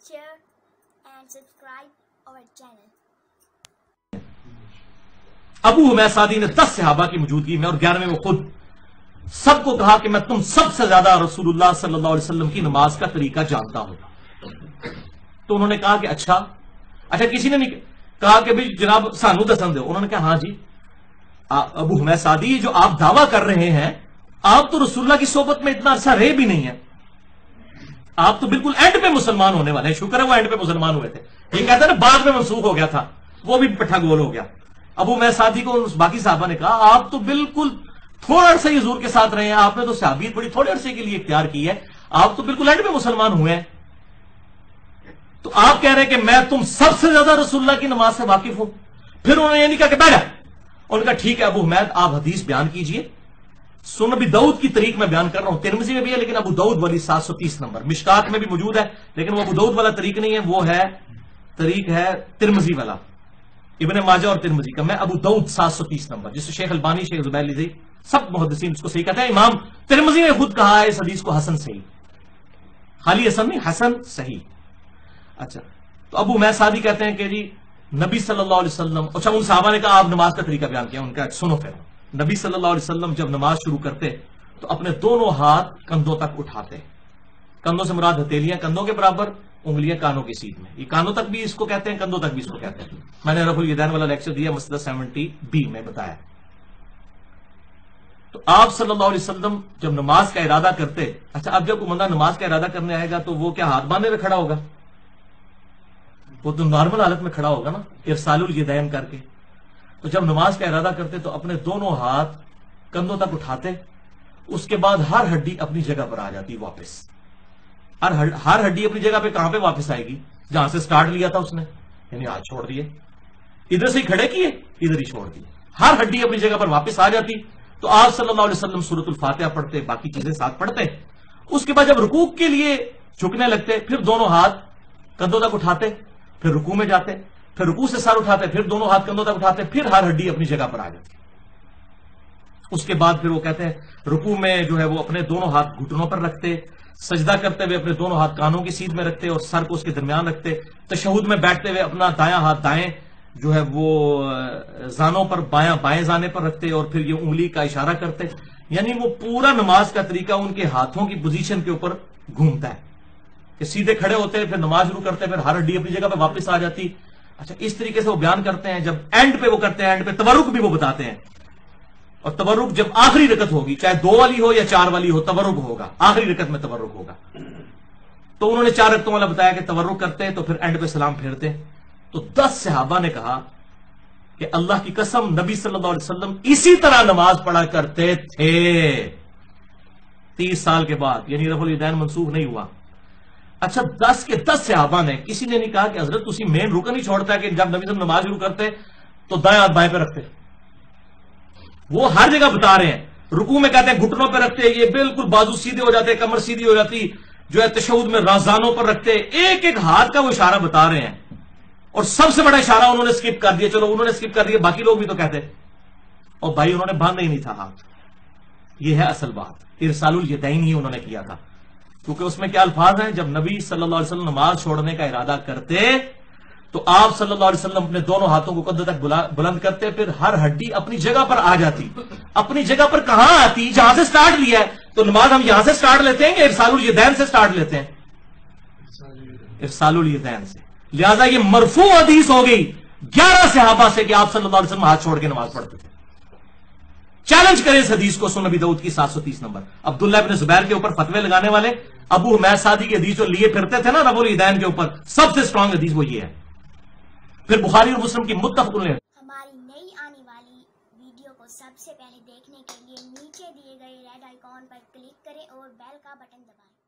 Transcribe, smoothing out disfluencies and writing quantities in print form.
share and subscribe our channel. Abu Humaid Saadi نے 10 صحابہ کی موجودگی میں اور 11ویں میں خود سب کو کہا کہ میں تم سب سے زیادہ رسول اللہ صلی اللہ علیہ وسلم کی نماز کا طریقہ جانتا ہوں. تو انہوں نے کہا کہ اچھا کسی نے نہیں کہا کہ بھئی جناب سانو دسن دو. انہوں نے کہا ہاں جی ابو حمید سعدی جو آپ دعویٰ کر رہے ہیں آپ تو رسول اللہ کی صحبت میں اتنا عرصہ رہے بھی نہیں ہیں, آپ تو بالکل اینڈ پہ مسلمان ہونے والے ہیں. شکر ہے وہ اینڈ پہ مسلمان ہوئے تھے, یہ کہتا ہے نا بعد میں منسوخ ہو گیا تھا, وہ بھی پٹھا گول ہو گیا. ابو حمید سعدی کو باقی صحابہ نے کہا آپ تو بالکل تھوڑا عرصہ ہی حضور کے ساتھ رہے ہیں, آپ نے تو صحابیت بڑی تھوڑے عرصے کے لیے اختیار کی ہے, آپ تو بالکل اینڈ پہ مسلمان ہوئے ہیں, تو آپ کہہ رہے ہیں کہ میں تم سب سے زیادہ رسول اللہ کی نماز سے واقف ہوں. پھر انہوں نے یہ نہیں کہا کہ بیٹھا, انہوں نے کہا ٹھیک ہے ابو حمید آپ حدیث بیان کیجئے. سنن ابی داؤد کی طریق میں بیان کر رہا ہوں, ترمذی میں بھی ہے لیکن ابو داؤد والی 730 نمبر, مشکات میں بھی موجود ہے لیکن وہ ابو داؤد والا طریق نہیں ہے, وہ ہے طریق ہے ترمذی والا, ابن ماجہ اور ترمذی کا. میں ابو داؤد 730 نمبر, جس سے شیخ البانی شیخ زبیر لیزی سب محدثین اس کو صحیح کہتے ہیں. امام ترمذی نے خود کہا ہے اس حدیث کو حسن صحیح, خالی حسن نہیں حسن صحیح. اچھا تو ابو حمید سعدی کہتے ہیں کہ جی نبی صلی اللہ علیہ وسلم, اچھا ان صحابہ نے کہا آپ نماز کا طریقہ بیان کیا, ان کا سنو پھر. نبی صلی اللہ علیہ وسلم جب نماز شروع کرتے تو اپنے دونوں ہاتھ کندھوں تک اٹھاتے, کندھوں سے مراد ہتھیلیاں کندھوں کے برابر, انگلیاں کانوں کی سیدھ میں. یہ کانوں تک بھی اس کو کہتے ہیں, کندھوں تک بھی اس کو کہتے ہیں. میں نے رفع الیدین والا لیکچر دیا مسئلہ 70B میں بتایا. تو آپ صلی اللہ علیہ وسلم جب نماز کا ارادہ کرتے, اچھا اب جب کوئی بندہ نماز کا ارادہ کرنے آئے گا تو وہ کیا ہاتھ باندھے ہوئے کھڑا ہوگا؟ وہ تو نارمل حالت میں کھڑا ہوگا نا, ارسال الیدین کر کے. تو جب نماز کا ارادہ کرتے تو اپنے دونوں ہاتھ کندھوں تک اٹھاتے, اس کے بعد ہر ہڈی اپنی جگہ پر آ جاتی واپس. ہر ہڈی اپنی جگہ پہ کہاں پہ واپس آئے گی؟ جہاں سے سٹارٹ لیا تھا اس نے, یعنی ہاتھ چھوڑ دیے, ادھر سے ہی کھڑے کیے ادھر ہی چھوڑ دیے, ہر ہڈی اپنی جگہ پر واپس آ جاتی. تو آپ صلی اللہ علیہ وسلم سورۃ الفاتحہ پڑھتے, باقی چیزیں ساتھ پڑھتے. اس کے بعد جب رکوع کے لیے جھکنے لگتے پھر دونوں ہاتھ کندھوں تک اٹھاتے, پھر رکوع میں جاتے, پھر رکوع سے سر اٹھاتے, پھر دونوں ہاتھ کندھوں تک اٹھاتے, پھر ہر ہڈی اپنی جگہ پر آ جاتی. اس کے بعد پھر وہ کہتے ہیں رکوع میں جو ہے وہ اپنے دونوں ہاتھ گھٹنوں پر رکھتے, سجدہ کرتے ہوئے اپنے دونوں ہاتھ کانوں کی سیدھ میں رکھتے اور سر کو اس کے درمیان رکھتے. تشہد میں بیٹھتے ہوئے اپنا دایاں ہاتھ دائیں جو ہے وہ زانوں پر بائیں زانے پر رکھتے اور پھر یہ انگلی کا اشارہ کرتے. یعنی وہ پورا نماز کا طریقہ ان کے ہاتھوں کی پوزیشن کے اوپر گھومتا ہے کہ سیدھے کھڑے ہوتے پھر نماز شروع کرتے, پھر ہر ہڈی اپنی جگہ پہ واپس آ جاتی. اچھا اس طریقے سے وہ بیان کرتے ہیں. جب اینڈ پہ وہ کرتے ہیں, اینڈ پہ تورک بھی وہ بتاتے ہیں, اور تورک جب آخری رکعت ہوگی, چاہے 2 والی ہو یا 4 والی ہو, تورک ہوگا, آخری رکعت میں تورک ہوگا. تو انہوں نے 4 رکعتوں والا بتایا کہ تورک کرتے تو پھر اینڈ پہ سلام پھیرتے. تو 10 صحابہ نے کہا کہ اللہ کی قسم نبی صلی اللہ علیہ وسلم اسی طرح نماز پڑھا کرتے تھے 30 سال کے بعد, یعنی رفع الیدین منسوخ نہیں ہوا. اچھا 10 کے 10 صحابہ نے, کسی نے نہیں کہا کہ حضرت اسی مین رکن ہی چھوڑتا ہے کہ جب نبی صلی اللہ علیہ وسلم نماز شروع کرتے تو دائیں ہاتھ بائیں پہ رکھتے. وہ ہر جگہ بتا رہے ہیں. رکوع میں کہتے ہیں گھٹنوں پہ رکھتے, یہ بالکل بازو سیدھے ہو جاتے, کمر سیدھی ہو جاتی, جو ہے تشہد میں رازانوں پر رکھتے. ایک ایک ہاتھ کا وہ اشارہ بتا رہے ہیں, اور سب سے بڑا اشارہ انہوں نے سکپ کر دیا. چلو انہوں نے سکپ کر دیا, باقی لوگ بھی تو کہتے, اور بھائی انہوں نے باندھا ہی نہیں تھا ہاتھ. یہ ہے اصل بات, ارسال الیدین ہی انہوں نے کیا تھا. کیونکہ اس میں کیا الفاظ ہیں, جب نبی صلی اللہ علیہ وسلم نماز چھوڑنے کا ارادہ کرتے تو آپ صلی اللہ علیہ وسلم اپنے دونوں ہاتھوں کو کندھوں تک بلند کرتے, پھر ہر ہڈی اپنی جگہ پر آ جاتی. اپنی جگہ پر کہاں آتی؟ جہاں سے سٹارٹ لیا ہے. تو نماز ہم یہاں سے سٹارٹ لیتے ہیں کہ ارسال الیدین سے سٹارٹ لیتے ہیں؟ ارسال الیدین سے. لہذا یہ مرفوع حدیث ہو گئی 11 صحابہ سے کہ آپ صلی اللہ علیہ وسلم ہاتھ چھوڑ کے نماز پڑھتے تھے. چیلنج کریں اس حدیث کو سنن ابی داؤد کی 730 نمبر. عبداللہ ابن زبیر کے اوپر فتوے لگانے والے ابو حمید سعدی کی حدیث جو لیے پھرتے تھے نا رفع الیدین کے اوپر, سب سے سٹرانگ حدیث وہ یہ ہے. پھر بخاری اور مسلم کی متفق علیہ. ہماری نئی آنے والی ویڈیو کو سب سے پہلے دیکھنے کے لیے نیچے دیے گئے ریڈ آئیکن پر کلک کریں اور بیل کا بٹن دبائیں.